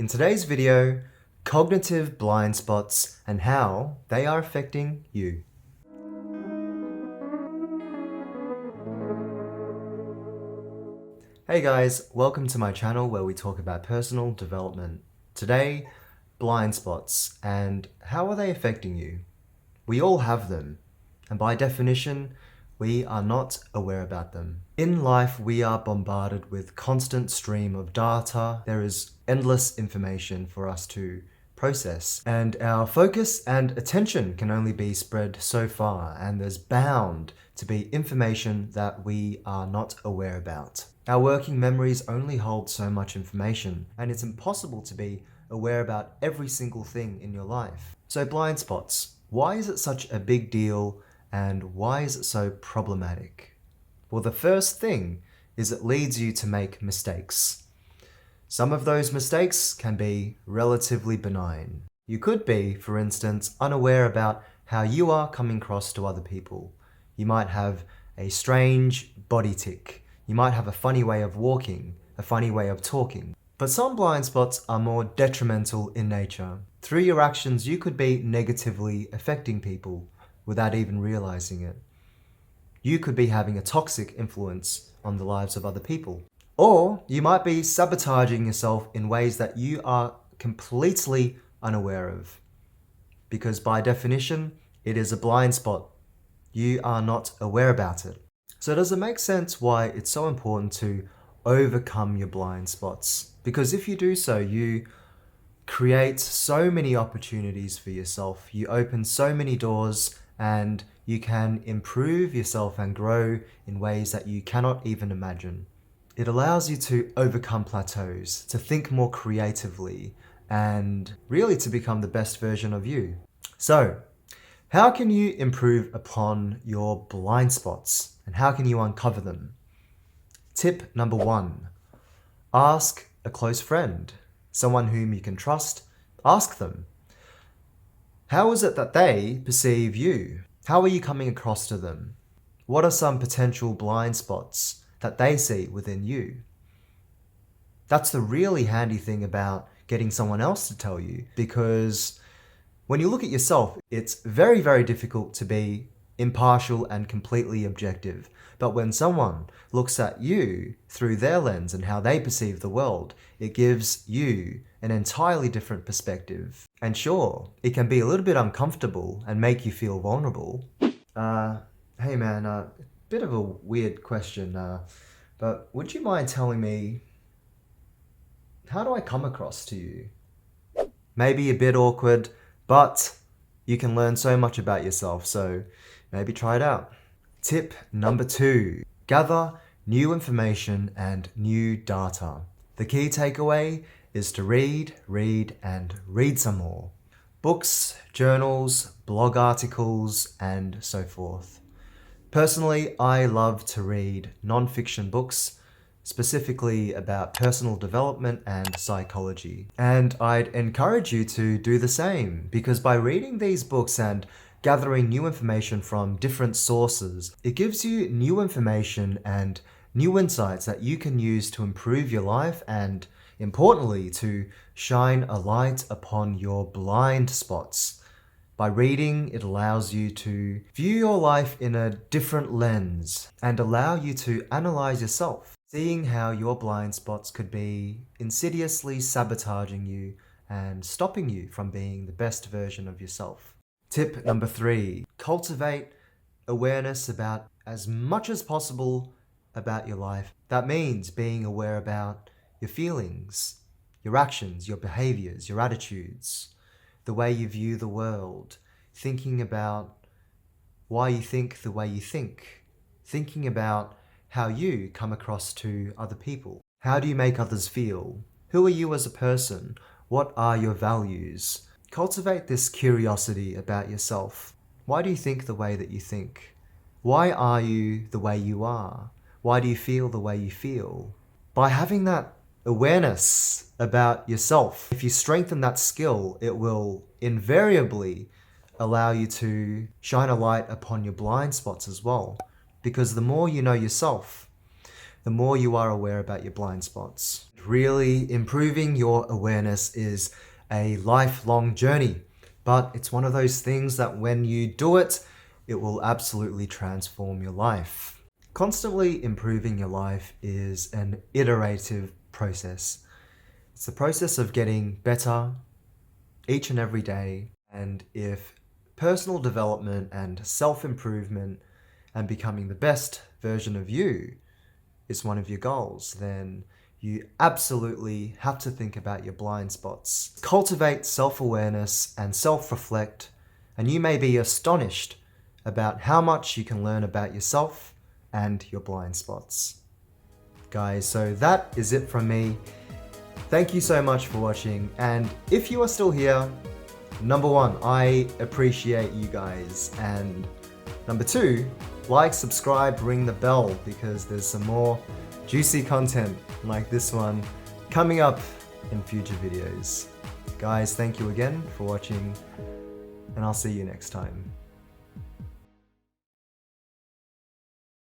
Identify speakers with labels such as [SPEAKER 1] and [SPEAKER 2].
[SPEAKER 1] In today's video, cognitive blind spots and how they are affecting you. Hey guys, welcome to my channel where we talk about personal development. Today, blind spots and how are they affecting you? We all have them, and by definition, we are not aware about them. In life, we are bombarded with constant stream of data. There is endless information for us to process, and our focus and attention can only be spread so far, and there's bound to be information that we are not aware about. Our working memories only hold so much information, and it's impossible to be aware about every single thing in your life. So blind spots, why is it such a big deal? And why is it so problematic? Well, the first thing is it leads you to make mistakes. Some of those mistakes can be relatively benign. You could be, for instance, unaware about how you are coming across to other people. You might have a strange body tic. You might have a funny way of walking, a funny way of talking. But some blind spots are more detrimental in nature. Through your actions, you could be negatively affecting people without even realizing it. You could be having a toxic influence on the lives of other people. Or you might be sabotaging yourself in ways that you are completely unaware of. Because by definition, it is a blind spot. You are not aware about it. So does it make sense why it's so important to overcome your blind spots? Because if you do so, you create so many opportunities for yourself. You open so many doors, and you can improve yourself and grow in ways that you cannot even imagine. It allows you to overcome plateaus, to think more creatively, and really to become the best version of you. So, how can you improve upon your blind spots, and how can you uncover them? Tip number 1, ask a close friend, someone whom you can trust. Ask them, how is it that they perceive you? How are you coming across to them? What are some potential blind spots that they see within you? That's the really handy thing about getting someone else to tell you, because when you look at yourself, it's very, very difficult to be impartial and completely objective. But when someone looks at you through their lens and how they perceive the world, it gives you an entirely different perspective. And sure, it can be a little bit uncomfortable and make you feel vulnerable. Hey man, bit of a weird question, but would you mind telling me, how do I come across to you? Maybe a bit awkward, but you can learn so much about yourself, so maybe try it out. Tip number 2, gather new information and new data. The key takeaway is to read, and read some more. Books, journals, blog articles, and so forth. Personally, I love to read non-fiction books, specifically about personal development and psychology. And I'd encourage you to do the same, because by reading these books and gathering new information from different sources, it gives you new information and new insights that you can use to improve your life and, importantly, to shine a light upon your blind spots. By reading, it allows you to view your life in a different lens and allow you to analyze yourself, seeing how your blind spots could be insidiously sabotaging you and stopping you from being the best version of yourself. Tip number 3, cultivate awareness about as much as possible about your life. That means being aware about your feelings, your actions, your behaviors, your attitudes, the way you view the world, thinking about why you think the way you think, thinking about how you come across to other people. How do you make others feel? Who are you as a person? What are your values? Cultivate this curiosity about yourself. Why do you think the way that you think? Why are you the way you are? Why do you feel the way you feel? By having that awareness about yourself, if you strengthen that skill, it will invariably allow you to shine a light upon your blind spots as well. Because the more you know yourself, the more you are aware about your blind spots. Really, improving your awareness is a lifelong journey, but it's one of those things that when you do it, it will absolutely transform your life. Constantly improving your life is an iterative process. It's the process of getting better each and every day. And if personal development and self-improvement and becoming the best version of you is one of your goals, then you absolutely have to think about your blind spots. Cultivate self-awareness and self-reflect, and you may be astonished about how much you can learn about yourself and your blind spots. Guys, so that is it from me. Thank you so much for watching, and if you are still here, number one, I appreciate you guys, and number two, like, subscribe, ring the bell, because there's some more juicy content like this one coming up in future videos. Guys, thank you again for watching, and I'll see you next time.